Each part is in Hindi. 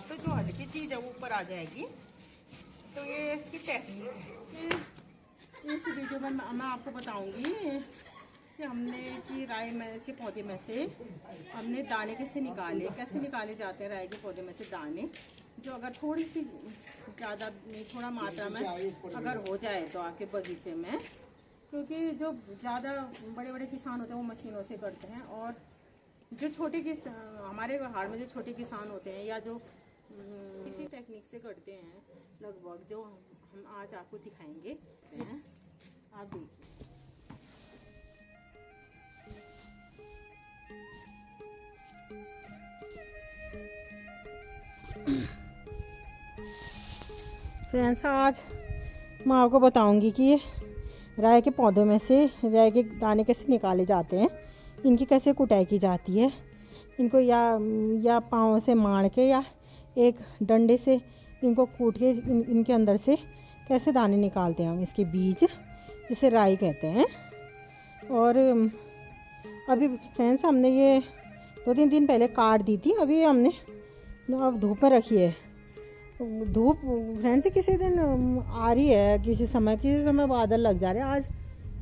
तो जो हल्की चीज़ है वो ऊपर आ जाएगी। तो ये इसकी टेक्निक है। इस वीडियो में मैं आपको बताऊंगी कि हमने कि राई में के पौधे में से हमने दाने कैसे निकाले जाते हैं राई के पौधे में से दाने, जो अगर थोड़ी सी ज़्यादा नहीं थोड़ा मात्रा में अगर हो जाए तो आपके बगीचे में, क्योंकि जो ज़्यादा बड़े बड़े किसान होते हैं वो मशीनों से करते हैं, और जो हमारे हाड़ में जो छोटे किसान होते हैं या जो इसी टेक्निक से करते हैं लगभग, जो हम आज आपको दिखाएंगे हैं। आप देखिए, फ्रेंड्स आज मैं आपको बताऊंगी कि राई के पौधों में से राई के दाने कैसे निकाले जाते हैं, इनकी कैसे कुटाई की जाती है, इनको या पाँव से मार के या एक डंडे से इनको कूट के इनके अंदर से कैसे दाने निकालते हैं हम, इसके बीज जिसे राई कहते हैं। और अभी फ्रेंड्स हमने ये 2-3 दिन पहले काट दी थी, अभी हमने अब धूप में रखी है। धूप फ्रेंड्स किसी दिन आ रही है, किसी समय बादल लग जा रहे हैं। आज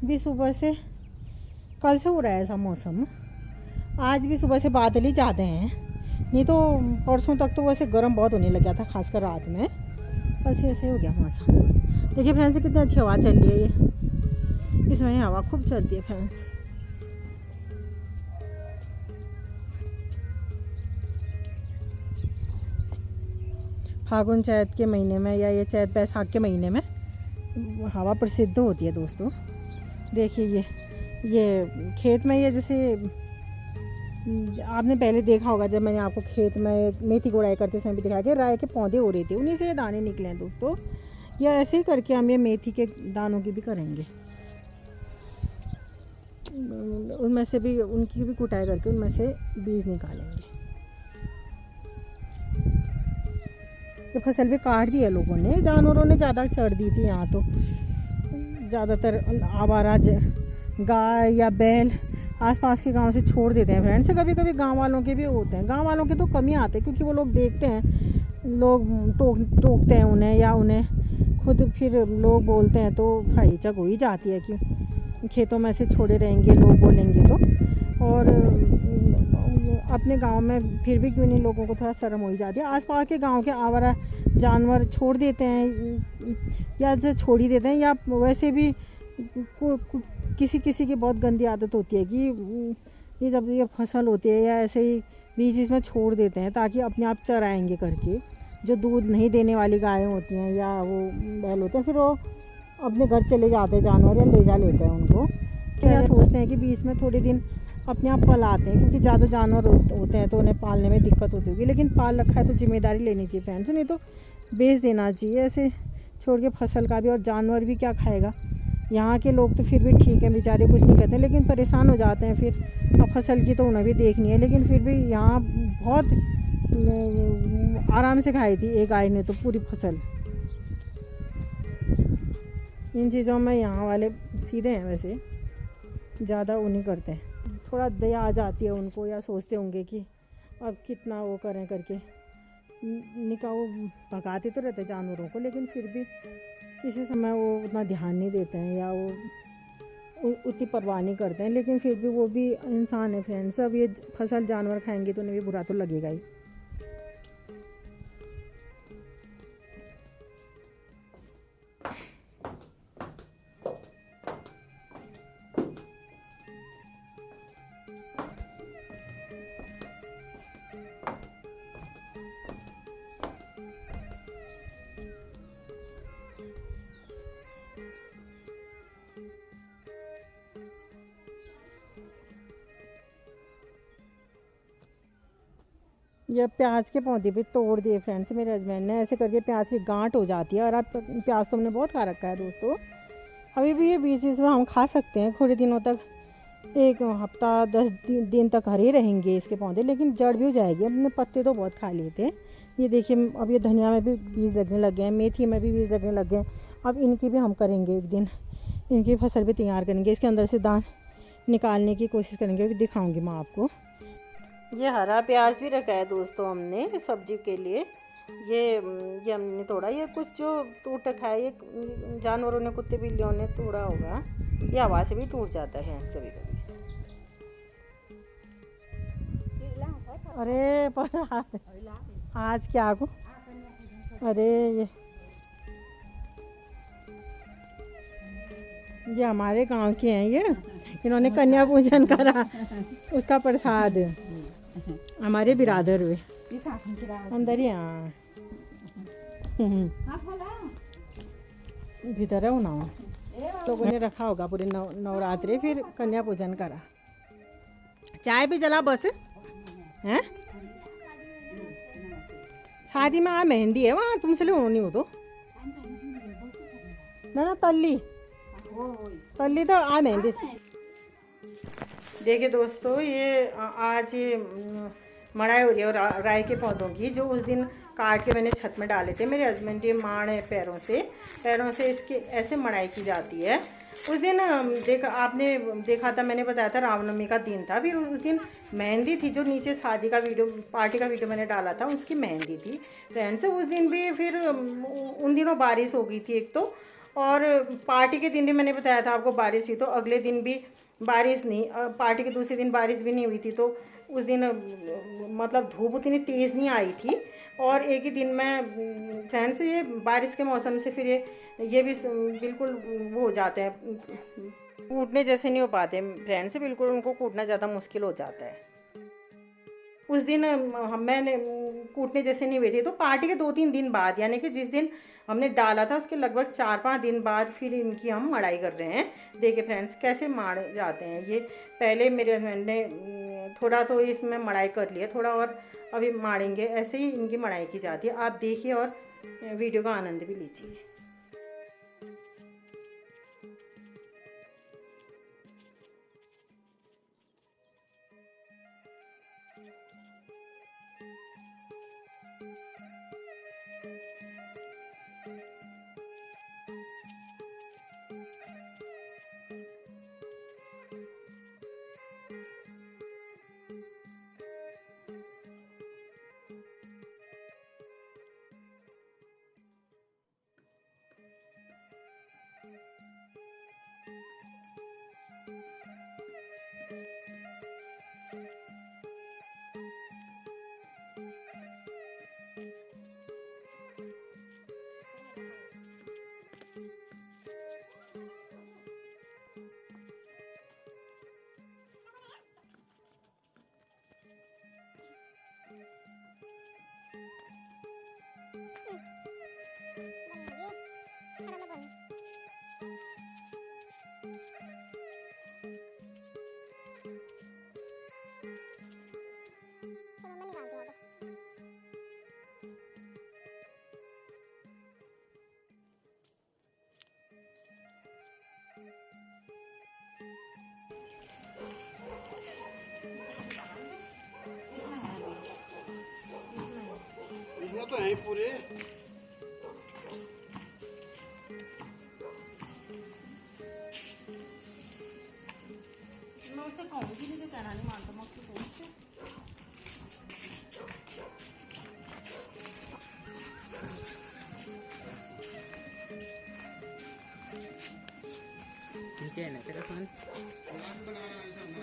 भी सुबह से, कल से हो रहा है ऐसा मौसम, आज भी सुबह से बादल ही ज़्यादा हैं, नहीं तो परसों तक तो वैसे गर्म बहुत होने लग गया था, खासकर रात में। कल से ऐसे हो गया मौसम। देखिए फ्रेंड्स कितनी अच्छी हवा चल रही है, ये इस महीने हवा खूब चलती है फ्रेंड्स। फागुन चैत के महीने में या ये चैत बैसाख के महीने में हवा प्रसिद्ध होती है दोस्तों। देखिए ये खेत में, ये जैसे आपने पहले देखा होगा जब मैंने आपको खेत में मेथी गुड़ाई करते समय भी दिखाया कि राई के पौधे हो रहे थे, उन्हीं से ये दाने निकले हैं दोस्तों। या ऐसे ही करके हम ये मेथी के दानों की भी करेंगे, उनमें से भी उनकी भी कुटाई करके उनमें से बीज निकालेंगे। ये फसल भी काट दी है लोगों ने, जानवरों ने ज़्यादा चढ़ दी थी यहाँ, तो ज़्यादातर आवारा गाय या बैल आसपास के गांव से छोड़ देते हैं फ्रेंड्स। कभी कभी गांव वालों के भी होते हैं, गांव वालों के तो कम ही आते हैं, क्योंकि वो लोग देखते हैं, लोग टोकते हैं उन्हें, या उन्हें खुद फिर लोग बोलते हैं, तो भाईचक हो ही जाती है कि खेतों में से छोड़े रहेंगे, लोग बोलेंगे तो। और अपने गांव में फिर भी क्यों नहीं, लोगों को थोड़ा शर्म हो ही जाती है। आसपास के गांव के आवारा जानवर छोड़ देते हैं, या जैसे छोड़ ही देते हैं, या वैसे भी किसी किसी की बहुत गंदी आदत होती है कि ये जब ये फसल होती है या ऐसे ही बीच बीच में छोड़ देते हैं ताकि अपने आप चराएंगे करके। जो दूध नहीं देने वाली गायें होती हैं या वो बैल होते हैं, फिर वो अपने घर चले जाते हैं जानवर, या ले जा लेते हैं उनको। क्या सोचते हैं कि बीच में थोड़े दिन अपने आप पलाते हैं, क्योंकि ज़्यादा जानवर होते हैं तो उन्हें पालने में दिक्कत होती होगी। लेकिन पाल रखा है तो जिम्मेदारी लेनी चाहिए फ्रेंड्स, नहीं तो बेच देना चाहिए ऐसे छोड़ के फसल का भी। और जानवर भी क्या खाएगा, यहाँ के लोग तो फिर भी ठीक है बेचारे, कुछ नहीं कहते, लेकिन परेशान हो जाते हैं फिर। अब फसल की तो उन्हें भी देखनी है, लेकिन फिर भी यहाँ बहुत आराम से खाई थी एक गाय ने तो पूरी फसल। इन चीज़ों में यहाँ वाले सीधे हैं, वैसे ज़्यादा वो नहीं करते हैं। थोड़ा दया आ जाती है उनको, या सोचते होंगे कि अब कितना वो करें करके, वो भगाते तो रहते जानवरों को, लेकिन फिर भी किसी समय वो उतना ध्यान नहीं देते हैं, या वो उतनी परवाह नहीं करते हैं। लेकिन फिर भी वो भी इंसान है फ्रेंड्स। अब ये फसल जानवर खाएंगे तो उन्हें भी बुरा तो लगेगा ही। ये प्याज के पौधे भी तोड़ दिए फ्रेंड्स मेरे हस्बैंड ने, ऐसे करके प्याज की गांठ हो जाती है। और अब प्याज तो हमने बहुत खा रखा है दोस्तों, अभी भी ये बीज इसमें हम खा सकते हैं थोड़े दिनों तक, 1 हफ्ता 10 दिन तक हरे रहेंगे इसके पौधे, लेकिन जड़ भी हो जाएगी। हमने पत्ते तो बहुत खा लिए थे। ये देखिए अब ये धनिया में भी बीज लगने लग गए हैं, मेथी में भी बीज लगने लग गए हैं। अब इनकी भी हम करेंगे एक दिन, इनकी फसल भी तैयार करेंगे, इसके अंदर से दान निकालने की कोशिश करेंगे, अभी दिखाऊंगी मैं आपको। ये हरा प्याज भी रखा है दोस्तों हमने सब्जी के लिए। ये हमने तोड़ा, ये कुछ जो टूट रखा है, ये जानवरों ने, कुत्ते बिल्लियों ने तोड़ा होगा। ये हवा से भी टूट जाता है भैंस कभी कभी। अरे पर आज क्या को, अरे ये हमारे गांव के हैं, ये इन्होंने कन्या पूजन करा, उसका प्रसाद हमारे बिरादर हुए अंदर ही। हाँ भीतर है ना, लोगों ने रखा होगा पूरे नवरात्रि, फिर कन्या पूजन करा। चाय भी जला बस हैं। शादी में मेहंदी है वहाँ, तुमसे ले होनी हो तो ना तल्ली तो आ मेहंदी। देखिए दोस्तों, ये आज मड़ाई हो रही है और राई के पौधों की, जो उस दिन काट के मैंने छत में डाले थे मेरे हस्बैंड। ये माण है पैरों से इसकी ऐसे मड़ाई की जाती है। उस दिन आपने देखा था, मैंने बताया था रामनवमी का दिन था। फिर उस दिन मेहंदी थी, जो नीचे शादी का वीडियो, पार्टी का वीडियो मैंने डाला था, उसकी मेहंदी थी फ्रेंड्स। उस दिन भी फिर उन दिनों बारिश हो गई थी एक तो, और पार्टी के दिन भी मैंने बताया था आपको बारिश हुई, तो अगले दिन भी बारिश नहीं, पार्टी के दूसरे दिन बारिश भी नहीं हुई थी। तो उस दिन मतलब धूप उतनी तेज़ नहीं आई थी। और एक ही दिन में फ्रेंड्स, ये बारिश के मौसम से फिर ये भी बिल्कुल वो हो जाते हैं, कूटने जैसे नहीं हो पाते फ्रेंड्स, बिल्कुल उनको कूटना ज़्यादा मुश्किल हो जाता है। उस दिन मैंने कूटने जैसे नहीं हुए थे, तो पार्टी के 2-3 दिन बाद, यानी कि जिस दिन हमने डाला था उसके लगभग 4-5 दिन बाद फिर इनकी हम मड़ाई कर रहे हैं। देखिए फ्रेंड्स कैसे माड़े जाते हैं ये। पहले मेरे हस्बैंड ने थोड़ा तो इसमें मड़ाई कर लिया, थोड़ा और अभी माड़ेंगे। ऐसे ही इनकी मड़ाई की जाती है। आप देखिए और वीडियो का आनंद भी लीजिए। तो है पूरे। मैं उसे कहूँगी नहीं, तो कहना नहीं मानता मैं उसको कहूँगी। नीचे है ना तेरा फोन।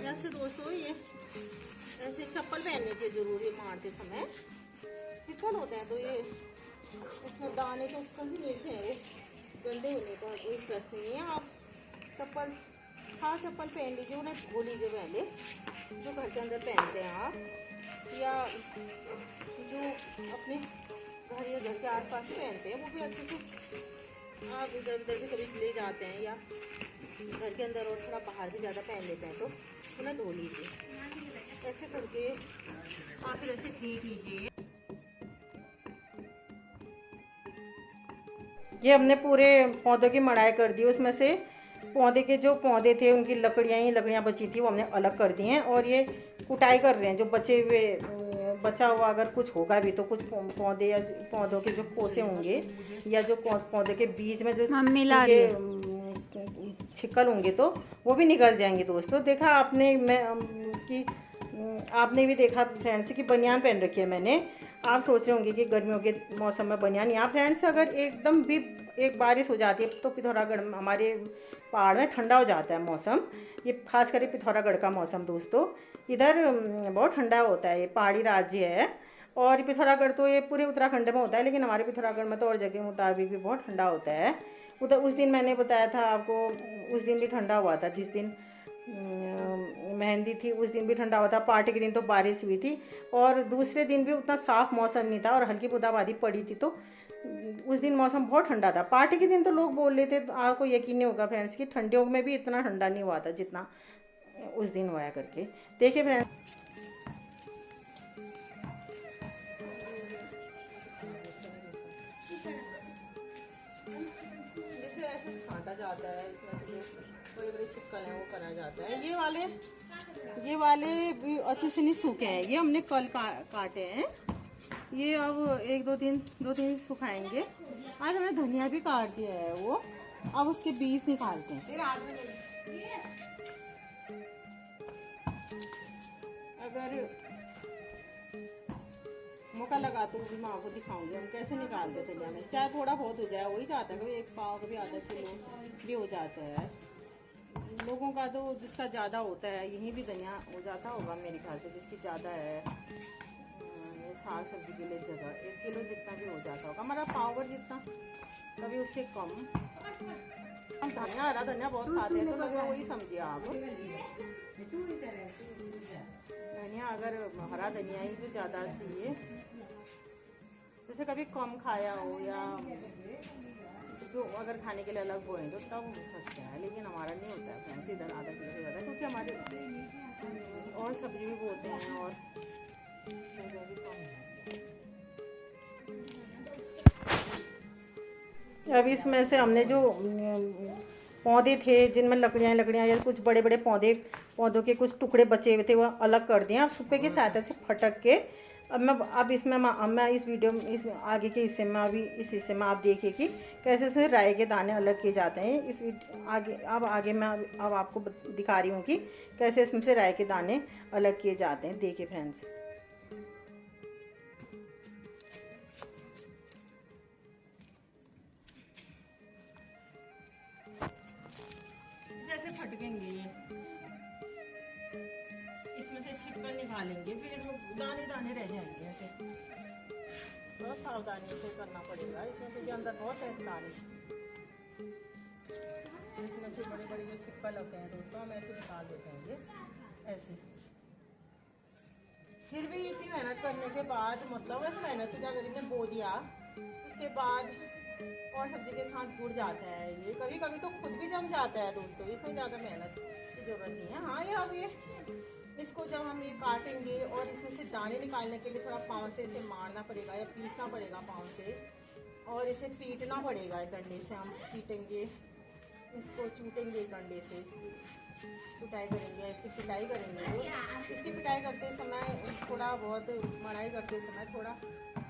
जैसे दोस्तों, ये ऐसे चप्पल पहननी चाहिए जरूरी मारते समय, फिसल होते हैं तो ये उसमें दाने तो कहीं नहीं थे, गंदे होने का कोई प्रश्न नहीं है। आप चप्पल, हाँ चप्पल पहन लीजिए, उन्हें धो लीजिए पहले, जो घर के अंदर पहनते हैं आप, या जो अपने घर या घर के आसपास पहनते हैं, वो भी अच्छे से आप इधर उधर भी कभी ले जाते हैं, या घर के अंदर और थोड़ा बाहर भी ज़्यादा पहन लेते हैं, तो उन्हें धो लीजिए। ऐसे करके आप फिर ऐसे ठीक लीजिए। ये हमने पूरे पौधों की मड़ाई कर दी। उसमें से पौधे के जो पौधे थे उनकी लकड़ियाँ बची थी, वो हमने अलग कर दी हैं। और ये कुटाई कर रहे हैं, जो बचा हुआ अगर कुछ होगा भी, तो कुछ पौधे या पौधों के जो कोसे होंगे, या जो पौधे के बीच में जो छिक्कल होंगे, तो वो भी निकल जाएंगे दोस्तों। देखा आपने मैं कि आपने भी देखा फ्रेंड्स कि बनियान पहन रखी है मैंने। आप सोच रहे होंगे कि गर्मियों के मौसम में बनियान, यहाँ फ्रेंड्स अगर एकदम भी एक बारिश हो जाती है तो पिथौरागढ़ में, हमारे पहाड़ में ठंडा हो जाता है मौसम। ये खास करके पिथौरागढ़ का मौसम दोस्तों, इधर बहुत ठंडा होता है। ये पहाड़ी राज्य है और पिथौरागढ़ तो ये पूरे उत्तराखंड में होता है, लेकिन हमारे पिथौरागढ़ में तो और जगह मुताबिक भी बहुत ठंडा होता है। उधर उस दिन मैंने बताया था आपको, उस दिन भी ठंडा हुआ था। जिस दिन मेहंदी थी उस दिन भी ठंडा हुआ था। पार्टी के दिन तो बारिश हुई थी और दूसरे दिन भी उतना साफ़ मौसम नहीं था और हल्की बूंदाबांदी पड़ी थी, तो उस दिन मौसम बहुत ठंडा था। पार्टी के दिन तो लोग बोल रहे थे, तो आपको यकीन नहीं होगा फ्रेंड्स कि ठंडियों में भी इतना ठंडा नहीं हुआ था जितना उस दिन हुआ करके। देखिए फ्रेंड्स, ऐसे छांटा जाता है, इसमें से जो बड़े बड़े छिक्कल हैं वो करा जाता है। ये वाले भी अच्छे से नहीं सूखे हैं, ये हमने कल काटे हैं। ये अब दो दिन सुखाएंगे। आज हमने धनिया भी काट दिया है, वो अब उसके बीज निकालते हैं। अगर मौका लगा तो भी मैं आपको दिखाऊंगी हम कैसे निकालते हैं धनिया में। चाहे थोड़ा बहुत हो जाए, वही जाता है, कभी एक पाव कभी आधा किलो भी हो जाता है। लोगों का तो जिसका ज़्यादा होता है, यहीं भी धनिया हो जाता होगा मेरे ख्याल से। जिसकी ज़्यादा है साग सब्जी के लिए जगह 1 किलो जितना भी हो जाता होगा, हमारा पाव भर जितना, कभी उससे कम। हम धनिया, हरा धनिया बहुत खाते हैं, तो लगभग वही समझिए आप। धनिया अगर हरा धनिया ही जो ज़्यादा चाहिए, जैसे कभी कम खाया हो या तो अगर खाने के लिए अलग बोए तो तब हो सकता है, लेकिन हमारा नहीं होता है फ्रेंड्स इधर आधा किलो से ज़्यादा, क्योंकि हमारे और सब्जी भी बोते हैं और जगह भी कम है। अब इसमें से हमने जो पौधे थे जिनमें लकड़ियाँ या कुछ बड़े बड़े पौधों के कुछ टुकड़े बचे हुए थे, वो अलग कर दिए। अब सुपे की सहायता से फटक के अब मैं इस वीडियो में इस आगे के हिस्से में, अभी इस हिस्से में आप देखिए कि कैसे उसमें राई के दाने अलग किए जाते हैं। आगे मैं अब आपको दिखा रही हूँ कि कैसे इसमें से राई के दाने अलग किए जाते हैं। देखिए फ्रेंड्स, जैसे फटकेंगे ये, इसमें से छिक्कल निकालेंगे, फिर इसमें दाने दाने रह जाएंगे। ऐसे बहुत सावधानी से करना पड़ेगा इसमें, क्योंकि अंदर बहुत है दाने। इसमें से बड़े बड़े जो छिक्कल होते हैं दोस्तों, हम ऐसे निकाल देते हैं ये ऐसे। फिर भी इतनी मेहनत करने के बाद, मतलब वैसे मेहनत तो क्या गरीब ने बो दिया, उसके बाद और सब्जी के साथ जुड़ जाता है ये। कभी कभी तो खुद भी जम जाता है दोस्तों, इसमें ज़्यादा मेहनत की ज़रूरत नहीं है। हाँ, ये अब ये इसको जब हम ये काटेंगे और इसमें से दाने निकालने के लिए थोड़ा पाँव से इसे मारना पड़ेगा या पीसना पड़ेगा पाँव से, और इसे पीटना पड़ेगा। डंडे से हम पीटेंगे, इसको चूटेंगे डंडे से, इसकी पिटाई करेंगे, इसकी पिटाई करेंगे। तो इसकी पिटाई करते समय थोड़ा बहुत, मढ़ाई करते समय थोड़ा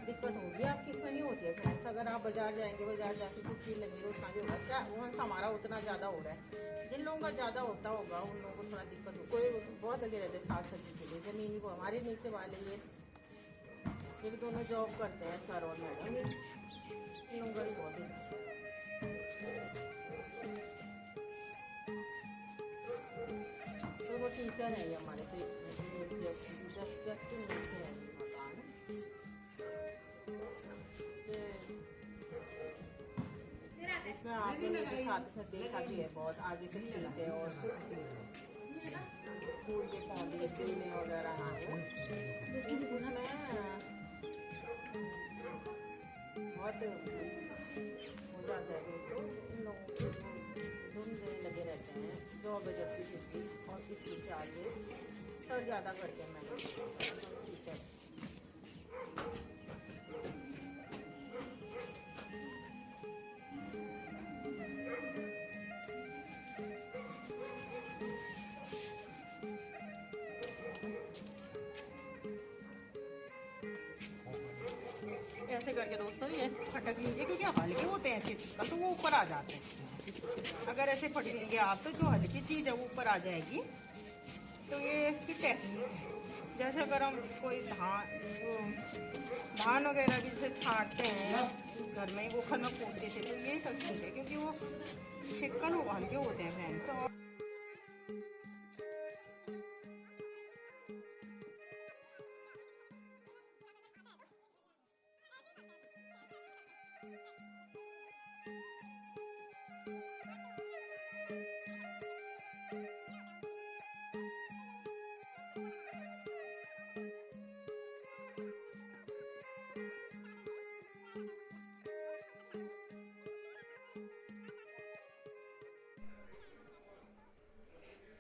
दिक्कत होगी, आपकी इसमें नहीं होती है फ्रेंड्स। अगर आप बाजार जाएंगे, बाजार जाके कुछ चीज़ लगेगी उतना भी होगा, क्या वो हमारा उतना ज़्यादा हो रहा है। जिन लोगों का ज़्यादा होता होगा उन लोगों को थोड़ा दिक्कत हो, कोई बहुत लगे रहते हैं साग सब्जी के लिए। ज़मीन को हमारे नीचे वाले ये भी दोनों जॉब करते हैं, सर और मैडम, इन लोगों का भी बहुत ही। तो वो टीचर है ये हमारे से, जस्ट नीचे है मकान। इसमें आपने नीचे साथ साथ देखा भी है, बहुत आगे से खेलते हैं और फूल के पौधे फूलें वगैरह हैं, उसमें बहुत हो जाता है दोस्तों। इन लोगों को धुंध लगे रहते हैं, जॉब है जबकि छुट्टी, और इस पीछे आगे सर ज़्यादा करते हैं मैंने टीचर। ऐसे करके दोस्तों ये फटक लीजिए, क्योंकि हल्के होते हैं इसके छिक्कल, तो वो ऊपर आ जाते हैं। अगर ऐसे फटकेंगे आप तो जो हल्की चीज़ है वो ऊपर आ जाएगी। तो ये इसकी टेक्निक है। जैसे अगर हम कोई धान वगैरह भी से छांटते हैं घर में, ओखल में कूटते थे, तो ये सब ठीक है क्योंकि वो चिकन हल्के होते हैं फ्रेंड्स। और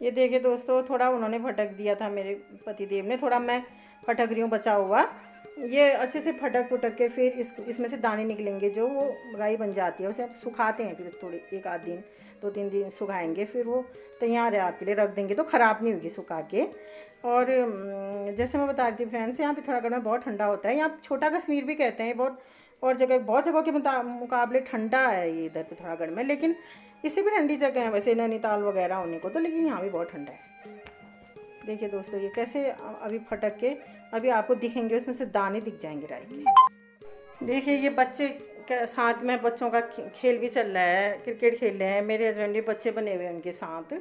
ये देखिए दोस्तों, थोड़ा उन्होंने फटक दिया था मेरे पतिदेव ने, थोड़ा मैं फटक रही हूँ बचा हुआ। ये अच्छे से फटक फुटक के फिर इसमें से दाने निकलेंगे, जो वो राई बन जाती है। उसे आप सुखाते हैं, फिर थोड़ी 1 आध दिन 2-3 दिन सुखाएंगे, फिर वो तैयार है आपके लिए, रख देंगे तो ख़राब नहीं होगी सुखा के। और जैसे मैं बता रही थी फ्रेंड्स, यहाँ पिथौरागढ़ में बहुत ठंडा होता है। यहाँ छोटा कश्मीर भी कहते हैं, बहुत और जगह, बहुत जगहों के मुकाबले ठंडा है ये इधर पिथौरागढ़ में। लेकिन इससे भी ठंडी जगह है वैसे नैनीताल वगैरह होने को तो, लेकिन यहाँ भी बहुत ठंडा है। देखिए दोस्तों, ये कैसे अभी फटक के अभी आपको दिखेंगे, उसमें से दाने दिख जाएंगे राई के। देखिए ये बच्चे के साथ में, बच्चों का खेल भी चल रहा है, क्रिकेट खेल रहे हैं। मेरे हस्बैंड भी बच्चे बने हुए हैं उनके साथ।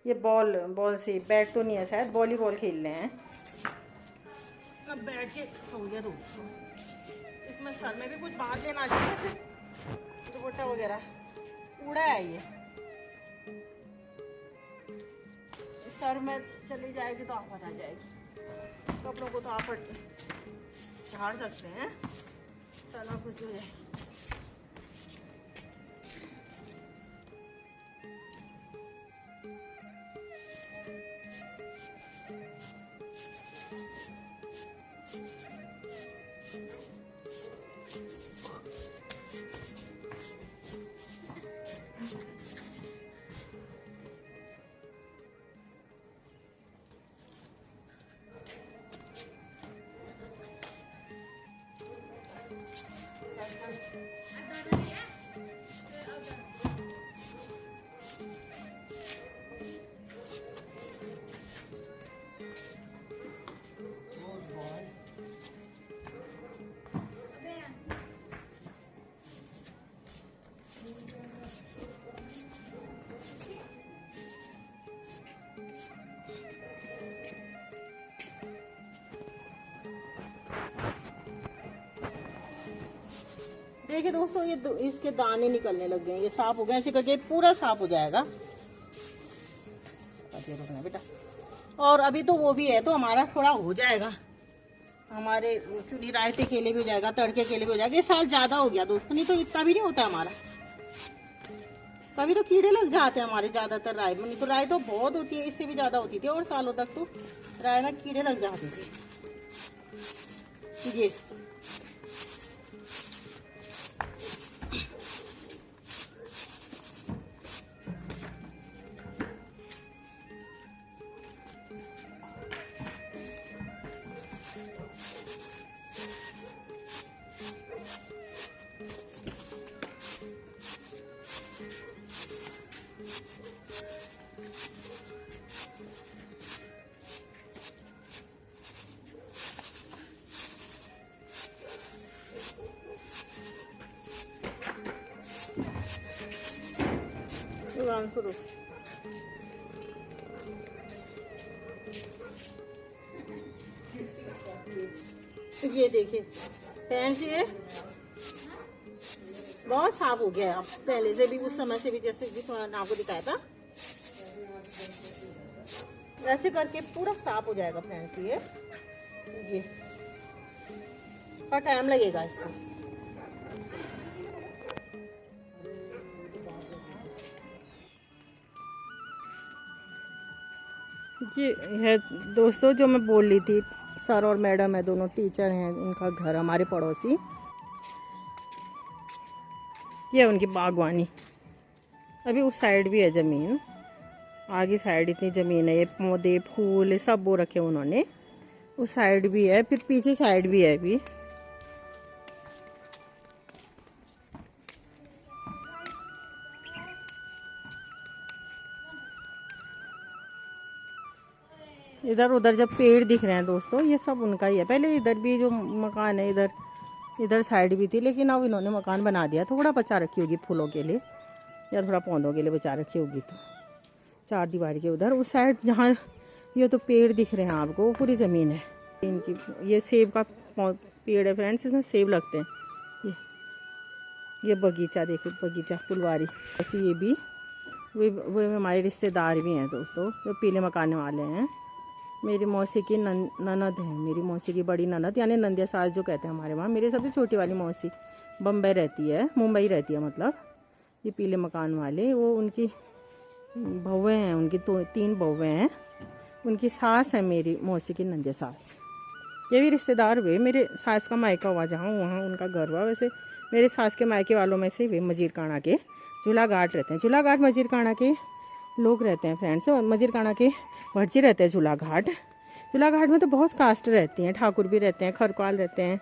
ये बॉल से, बैट तो नहीं है शायद, वॉलीबॉल खेल रहे हैं। अब बैठ के सहूलियत हो, इसमें सर में भी कुछ बांध देना चाहिए, दुपट्टा वगैरह उड़ा है ये सर में चली जाएगी तो आफत आ जाएगी। कपड़ों को तो आप झाड़ सकते हैं, सारा कुछ हो जाएगी। देखिए दोस्तों, ये इसके दाने निकलने लग गए, ये साफ हो गए। ऐसे करके पूरा साफ हो जाएगा। रुकना बेटा। और अभी तो वो भी है, तो हमारा थोड़ा हो जाएगा, हमारे क्योंकि रायते केले भी हो जाएगा, तड़के केले भी हो जाएगा। ये साल ज्यादा हो गया दोस्तों, नहीं तो इतना भी नहीं होता हमारा। कभी तो कीड़े लग जाते हैं हमारे ज्यादातर राय में, नहीं तो राय तो बहुत होती है, इससे भी ज्यादा होती थी। और सालों तक तो राय में कीड़े लग जाते थे। ये शुरू। ये देखिए फ्रेंड्स, ये बहुत साफ हो गया है अब, पहले से भी, उस समय से भी, जैसे भी आपको दिखाया था। ऐसे करके पूरा साफ हो जाएगा फ्रेंड्स। ये और टाइम लगेगा इसको। ये है दोस्तों जो मैं बोल रही थी, सर और मैडम है, दोनों टीचर हैं, उनका घर हमारे पड़ोसी। ये उनकी बागवानी। अभी उस साइड भी है ज़मीन, आगे साइड इतनी ज़मीन है, ये पौधे फूल सब बो रखे उन्होंने। उस साइड भी है, फिर पीछे साइड भी है अभी। इधर उधर जब पेड़ दिख रहे हैं दोस्तों, ये सब उनका ही है। पहले इधर भी जो मकान है इधर इधर साइड भी थी, लेकिन अब इन्होंने मकान बना दिया। थोड़ा बचा रखी होगी फूलों के लिए या थोड़ा पौधों के लिए बचा रखी होगी। तो चार दीवारी के उधर उस साइड जहाँ ये तो पेड़ दिख रहे हैं आपको, वो पूरी ज़मीन है इनकी। ये सेब का पेड़ है फ्रेंड्स, इसमें सेब लगते हैं। ये बगीचा देखो, बगीचा फुलवारी। बस ये भी वो हमारे रिश्तेदार भी हैं दोस्तों, जो पीले मकान वाले हैं। मेरी मौसी की ननद है, मेरी मौसी की बड़ी ननद, यानी नंदिया सास जो कहते हैं हमारे वहाँ। मेरी सबसे छोटी वाली मौसी बम्बई रहती है, मुंबई रहती है मतलब। ये पीले मकान वाले वो उनकी बहुएँ हैं, उनकी तो 3 बहुएँ हैं। उनकी सास है मेरी मौसी की नंदिया सास। ये भी रिश्तेदार हुए। मेरे सास का मायका हुआ जहाँ, वहाँ उनका घर हुआ। वैसे मेरे सास के मायके वालों में से वे मजीरकाना के झूला घाट रहते हैं। झूला घाट मजीरकाना के लोग रहते हैं फ्रेंड्स, और मजीरकाना के भटजी रहते हैं झूला घाट। झूला घाट में तो बहुत कास्ट रहती हैं, ठाकुर भी रहते हैं, खरकवाल रहते हैं,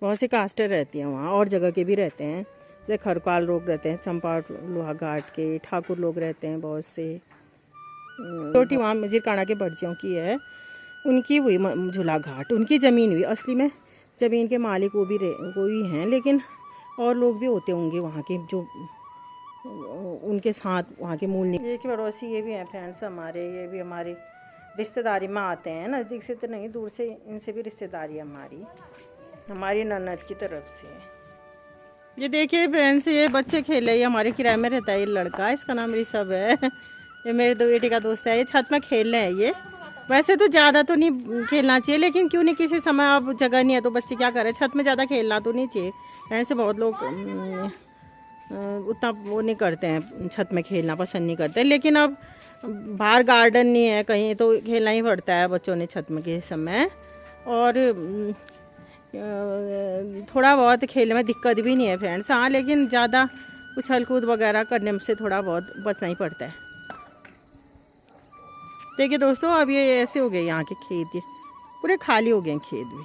बहुत सी कास्टें रहती हैं वहाँ। और जगह के भी रहते हैं, जैसे खरकवाल लोग रहते हैं चंपा लोहा घाट के, ठाकुर लोग रहते हैं बहुत से। छोटी वहाँ मजीरकाना के भटजियों की है, उनकी हुई झूला घाट, उनकी ज़मीन हुई। असली में ज़मीन के मालिक वो भी हैं, लेकिन और लोग भी होते होंगे वहाँ के जो उनके साथ वहाँ के मूल। ये कि पड़ोसी ये भी हैं फ्रेंड्स हमारे, ये भी हमारी रिश्तेदारी में आते हैं, नज़दीक से तो नहीं, दूर से इनसे भी रिश्तेदारी है हमारी ननद की तरफ से। ये देखिए फ्रेंड्स, ये बच्चे खेल रहे हैं। हमारे किराए में रहता है ये लड़का, इसका नाम ऋषभ है। ये मेरे दो बेटे का दोस्त है। ये छत में खेल रहे हैं। ये वैसे तो ज़्यादा तो नहीं खेलना चाहिए, लेकिन क्यों नहीं, किसी समय अब जगह नहीं है तो बच्चे क्या करें, छत में ज़्यादा खेलना तो नहीं चाहिए। ऐसे बहुत लोग उतना वो नहीं करते हैं, छत में खेलना पसंद नहीं करते। लेकिन अब बाहर गार्डन नहीं है कहीं, तो खेलना ही पड़ता है बच्चों ने छत में के समय। और थोड़ा बहुत खेलने में दिक्कत भी नहीं है फ्रेंड्स, हाँ, लेकिन ज़्यादा उछल कूद वगैरह करने से थोड़ा बहुत बचना ही पड़ता है। देखिए दोस्तों, अब ये ऐसे हो गए यहाँ के खेत, ये पूरे खाली हो गए खेत भी।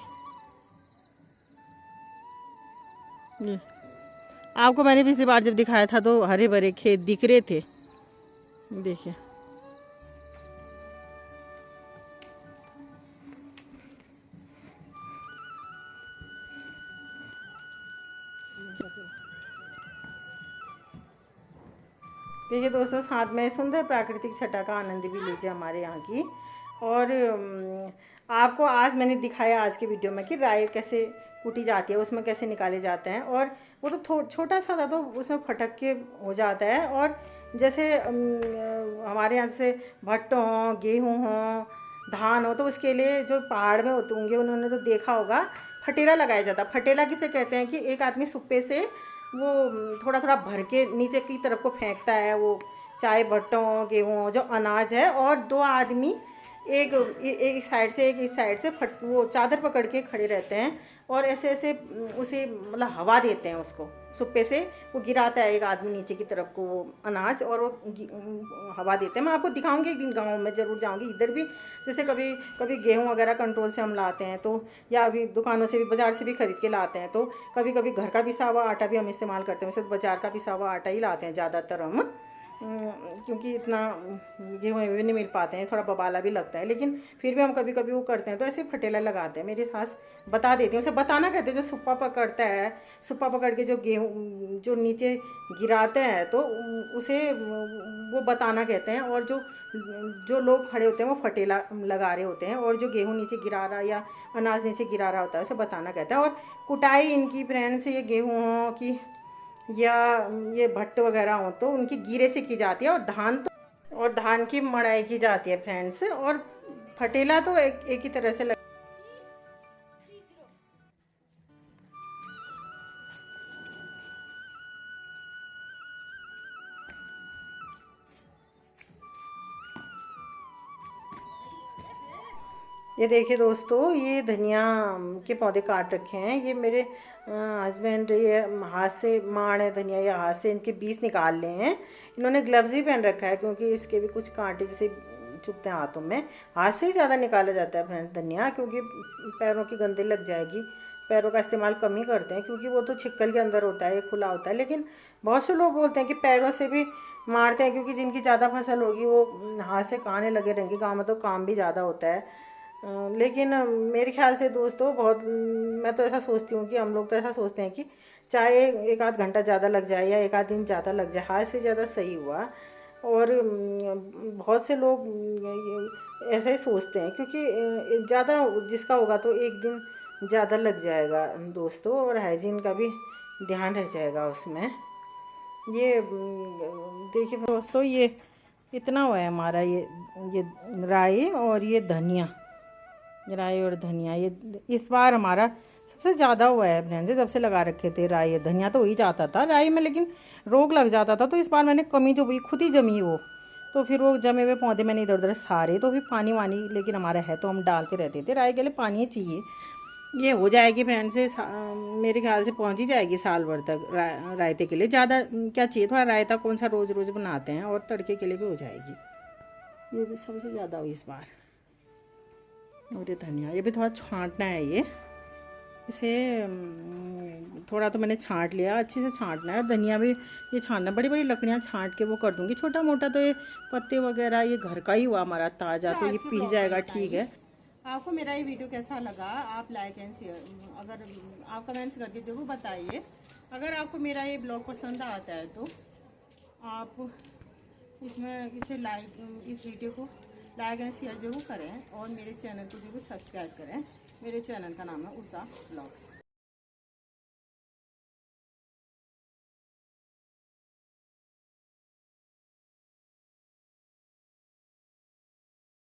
आपको मैंने पिछली बार जब दिखाया था तो हरे भरे खेत दिख रहे थे। देखिए देखिए दोस्तों, साथ में सुंदर प्राकृतिक छटा का आनंद भी लीजिए हमारे यहाँ की। और आपको आज मैंने दिखाया आज के वीडियो में कि राई कैसे कूटी जाती है, उसमें कैसे निकाले जाते हैं। और वो तो छोटा सा था तो उसमें फटक के हो जाता है। और जैसे हमारे यहाँ से भट्ट हों, गेहूँ हों, धान हो, तो उसके लिए जो पहाड़ में होते होंगे उन्होंने तो देखा होगा, फटेला लगाया जाता। फटेला किसे कहते हैं कि एक आदमी सुप्पे से वो थोड़ा थोड़ा भर के नीचे की तरफ को फेंकता है, वो चाहे भट्टों गेहूँ जो अनाज है, और 2 आदमी एक साइड से एक इस साइड से वो चादर पकड़ के खड़े रहते हैं और ऐसे ऐसे उसे मतलब हवा देते हैं उसको सुप्पे से। वो गिराता है एक आदमी नीचे की तरफ को वो अनाज, और वो हवा देते हैं। मैं आपको दिखाऊंगी एक दिन, गाँव में ज़रूर जाऊंगी। इधर भी जैसे कभी कभी गेहूँ वगैरह कंट्रोल से हम लाते हैं तो, या अभी दुकानों से भी बाज़ार से भी खरीद के लाते हैं, तो कभी कभी घर का पिसा हुआ आटा भी हम इस्तेमाल करते हैं। वैसे बाज़ार का पिसा हुआ आटा ही लाते हैं ज़्यादातर हम, क्योंकि इतना गेहूँ भी नहीं मिल पाते हैं, थोड़ा बबाला भी लगता है। लेकिन फिर भी हम कभी कभी वो करते हैं तो ऐसे फटेला लगाते हैं। मेरी सास बता देती है, उसे बताना कहते हैं, जो सुप्पा पकड़ता है, सुप्पा पकड़ के जो गेहूँ जो नीचे गिराते हैं तो उसे वो बताना कहते हैं। और जो लोग खड़े होते हैं वो फटेला लगा रहे होते हैं, और जो गेहूँ नीचे गिरा रहा या अनाज नीचे गिरा रहा होता है उसे बताना कहते हैं। और कुटाई इनकी फ्रेंड्स, ये गेहूँ हो कि या ये भट्ट वगैरह हो तो उनकी गीरे से की जाती है। और धान की मड़ाई की जाती है फ्रेंड्स। और फटेला तो एक ही तरह से ये देखिए दोस्तों, ये धनिया के पौधे काट रखे हैं। ये मेरे हस्बैंड ये हाथ से माण है धनिया, या हाथ से इनके बीज निकाल लिए हैं। इन्होंने ग्लव्स भी पहन रखा है क्योंकि इसके भी कुछ कांटे जैसे चुभते हैं हाथों में। हाथ से ही ज़्यादा निकाला जाता है फ्रेंड धनिया, क्योंकि पैरों की गंदगी लग जाएगी। पैरों का इस्तेमाल कम ही करते हैं क्योंकि वो तो छिक्कल के अंदर होता है, खुला होता है। लेकिन बहुत से लोग बोलते हैं कि पैरों से भी मारते हैं, क्योंकि जिनकी ज़्यादा फसल होगी वो हाथ से खाने लगे रहेंगे। गाँव में तो काम भी ज़्यादा होता है। लेकिन मेरे ख्याल से दोस्तों बहुत, मैं तो ऐसा सोचती हूँ कि हम लोग तो ऐसा सोचते हैं कि चाहे एक आध घंटा ज़्यादा लग जाए या एक आध दिन ज़्यादा लग जाए, हाथ से ज़्यादा सही हुआ। और बहुत से लोग ऐसा ही सोचते हैं, क्योंकि ज़्यादा जिसका होगा तो एक दिन ज़्यादा लग जाएगा दोस्तों, और हाइजीन का भी ध्यान रह जाएगा उसमें। ये देखिए दोस्तों, ये इतना हुआ है हमारा ये राई और ये धनिया, राई और धनिया ये इस बार हमारा सबसे ज़्यादा हुआ है फ्रेंड्स। जब से लगा रखे थे राई और धनिया तो हो ही जाता था राई में, लेकिन रोग लग जाता था। तो इस बार मैंने कमी जो हुई खुद ही जमी वो, तो फिर वो जमे हुए पौधे मैंने इधर उधर सारे, तो फिर पानी वानी लेकिन हमारा है तो हम डालते रहते थे। राई के लिए पानी चाहिए। ये हो जाएगी फ्रेंड्स से मेरे ख्याल से पहुंच ही जाएगी साल भर तक। रायते के लिए ज़्यादा क्या चाहिए, थोड़ा रायता कौन सा रोज़ रोज़ बनाते हैं, और तड़के के लिए भी हो जाएगी। ये भी सबसे ज़्यादा हुई इस बार। और ये धनिया ये भी थोड़ा छांटना है, ये इसे थोड़ा तो मैंने छांट लिया, अच्छे से छांटना है। धनिया भी ये छांटना, बड़ी बड़ी लकड़ियाँ छांट के वो कर दूँगी। छोटा मोटा तो ये पत्ते वगैरह ये घर का ही हुआ हमारा ताज़ा, तो ये पीस जाएगा। ठीक है, आपको मेरा ये वीडियो कैसा लगा आप लाइक एंड शेयर, अगर आप कमेंट्स करके ज़रूर बताइए। अगर आपको मेरा ये ब्लॉग पसंद आता है तो आप इस वीडियो को लाइक एंड शेयर ज़रूर करें, और मेरे चैनल को ज़रूर सब्सक्राइब करें। मेरे चैनल का नाम है उषा ब्लॉग्स।